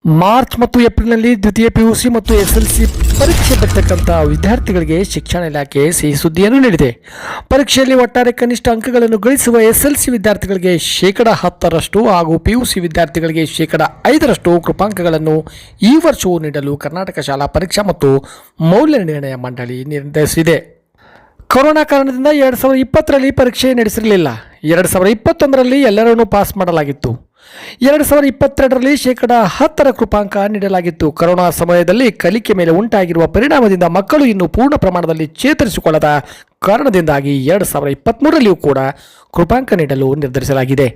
March ಮತ್ತು ಏಪ್ರಿಲ್ನಲ್ಲಿ ದ್ವಿತೀಯ ಪಿಯುಸಿ ಮತ್ತು ಎಸ್ಎಲ್ಸಿ ಪರೀಕ್ಷೆ ಬರ್ತಕ್ಕಂಥ ವಿದ್ಯಾರ್ಥಿಗಳಿಗೆ ಶಿಕ್ಷಣ ಇಲಾಖೆ ಸಿಹಿ ಸುದ್ದಿಯನ್ನು ನೀಡಿದೆ. ಪರೀಕ್ಷೆಯಲ್ಲಿ ಒಟ್ಟಾರೆ ಕನಿಷ್ಠ ಅಂಕಗಳನ್ನು ಗಳಿಸುವ ಎಸ್ಎಲ್ಸಿ ವಿದ್ಯಾರ್ಥಿಗಳಿಗೆ 10% ಹಾಗೂ ಪಿಯುಸಿ ವಿದ್ಯಾರ್ಥಿಗಳಿಗೆ 5% ಕೃಪಾಂಕಗಳನ್ನು ಈ ವರ್ಷವೂ ನೀಡಲು ಕರ್ನಾಟಕ ಶಾಲಾ ಪರೀಕ್ಷಾ ಮತ್ತು ಮೌಲ್ಯ ನಿರ್ಣಯ ಮಂಡಳಿ ನಿರ್ಧರಿಸಿದೆ. ಕೊರೋನಾ ಕಾರಣದಿಂದ 2020ರಲ್ಲಿ ಪರೀಕ್ಷೆ ನಡೆಸಿರಲಿಲ್ಲ. 2021ರಲ್ಲಿ ಎಲ್ಲರನ್ನೂ ಪಾಸ್ ಮಾಡಲಾಗಿತ್ತು. 2022ರಲ್ಲಿ 10% ಕೃಪಾಂಕ ನೀಡಲಾಗಿತ್ತು. ಕೊರೋನಾ ಸಮಯದಲ್ಲಿ ಕಲಿಕೆ ಮೇಲೆ ಉಂಟಾಗಿರುವ ಪರಿಣಾಮದಿಂದ ಮಕ್ಕಳು ಇನ್ನೂ ಪೂರ್ಣ ಪ್ರಮಾಣದಲ್ಲಿ ಚೇತರಿಸಿಕೊಳ್ಳದ ಕಾರಣದಿಂದಾಗಿ 2023ರಲ್ಲಿಯೂ ಕೂಡ ಕೃಪಾಂಕ ನೀಡಲು ನಿರ್ಧರಿಸಲಾಗಿದೆ.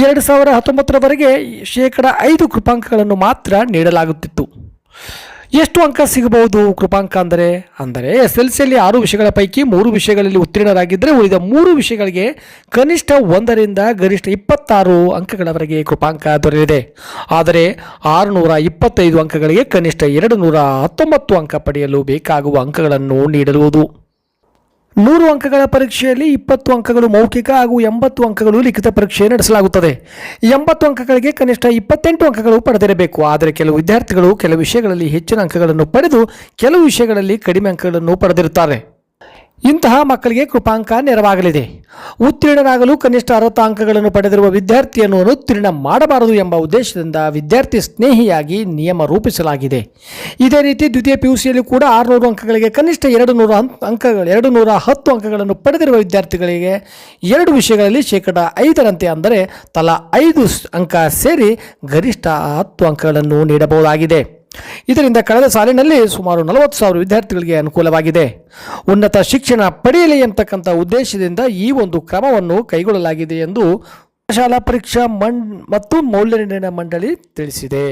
2019ರವರೆಗೆ 5% ಕೃಪಾಂಕಗಳನ್ನು ಮಾತ್ರ ನೀಡಲಾಗುತ್ತಿತ್ತು. ಎಷ್ಟು ಅಂಕ ಸಿಗಬಹುದು ಕೃಪಾಂಕ ಅಂದರೆ ಎಸ್ಎಲ್ಸಿಯಲ್ಲಿ 6 ವಿಷಯಗಳ ಪೈಕಿ 3 ವಿಷಯಗಳಲ್ಲಿ ಉತ್ತೀರ್ಣರಾಗಿದ್ದರೆ ಉಳಿದ 3 ವಿಷಯಗಳಿಗೆ ಕನಿಷ್ಠ 1ರಿಂದ ಗರಿಷ್ಠ 26 ಅಂಕಗಳವರೆಗೆ ಕೃಪಾಂಕ ದೊರೆಯಲಿದೆ. ಆದರೆ 625 ಅಂಕಗಳಿಗೆ ಕನಿಷ್ಠ 219 ಅಂಕ ಪಡೆಯಲು ಬೇಕಾಗುವ ಅಂಕಗಳನ್ನು ನೀಡಲಾಗುವುದು. 100 ಅಂಕಗಳ ಪರೀಕ್ಷೆಯಲ್ಲಿ 20 ಅಂಕಗಳು ಮೌಖಿಕ ಹಾಗೂ 80 ಅಂಕಗಳು ಲಿಖಿತ ಪರೀಕ್ಷೆ ನಡೆಸಲಾಗುತ್ತದೆ. 80 ಅಂಕಗಳಿಗೆ ಕನಿಷ್ಠ 28 ಅಂಕಗಳು ಪಡೆದಿರಬೇಕು. ಆದರೆ ಕೆಲವು ವಿದ್ಯಾರ್ಥಿಗಳು ಕೆಲವು ವಿಷಯಗಳಲ್ಲಿ ಹೆಚ್ಚಿನ ಅಂಕಗಳನ್ನು ಪಡೆದು ಕೆಲವು ವಿಷಯಗಳಲ್ಲಿ ಕಡಿಮೆ ಅಂಕಗಳನ್ನು ಪಡೆದಿರುತ್ತಾರೆ. ಇಂತಹ ಮಕ್ಕಳಿಗೆ ಕೃಪಾಂಕ ನೆರವಾಗಲಿದೆ. ಉತ್ತೀರ್ಣರಾಗಲು ಕನಿಷ್ಠ 60 ಅಂಕಗಳನ್ನು ಪಡೆದಿರುವ ವಿದ್ಯಾರ್ಥಿಯನ್ನು ಅನುತ್ತೀರ್ಣ ಮಾಡಬಾರದು ಎಂಬ ಉದ್ದೇಶದಿಂದ ವಿದ್ಯಾರ್ಥಿ ಸ್ನೇಹಿಯಾಗಿ ನಿಯಮ ರೂಪಿಸಲಾಗಿದೆ. ಇದೇ ರೀತಿ ದ್ವಿತೀಯ ಪಿಯುಸಿಯಲ್ಲಿ ಕೂಡ 600 ಅಂಕಗಳಿಗೆ ಕನಿಷ್ಠ 210 ಅಂಕಗಳನ್ನು ಪಡೆದಿರುವ ವಿದ್ಯಾರ್ಥಿಗಳಿಗೆ 2 ವಿಷಯಗಳಲ್ಲಿ 5%ರಂತೆ ಅಂದರೆ ತಲಾ 5 ಅಂಕ ಸೇರಿ ಗರಿಷ್ಠ 10 ಅಂಕಗಳನ್ನು ನೀಡಬಹುದಾಗಿದೆ. ಇದರಿಂದ ಕಳೆದ ಸಾಲಿನಲ್ಲಿ ಸುಮಾರು 40,000 ವಿದ್ಯಾರ್ಥಿಗಳಿಗೆ ಅನುಕೂಲವಾಗಿದೆ. ಉನ್ನತ ಶಿಕ್ಷಣ ಪಡೆಯಲಿ ಎಂಬತಕ್ಕಂಥ ಉದ್ದೇಶದಿಂದ ಈ ಒಂದು ಕ್ರಮವನ್ನು ಕೈಗೊಳ್ಳಲಾಗಿದೆ ಎಂದು ಶಾಲಾ ಪರೀಕ್ಷಾ ಮತ್ತು ಮೌಲ್ಯ ನಿರ್ಣಯ ಮಂಡಳಿ ತಿಳಿಸಿದೆ.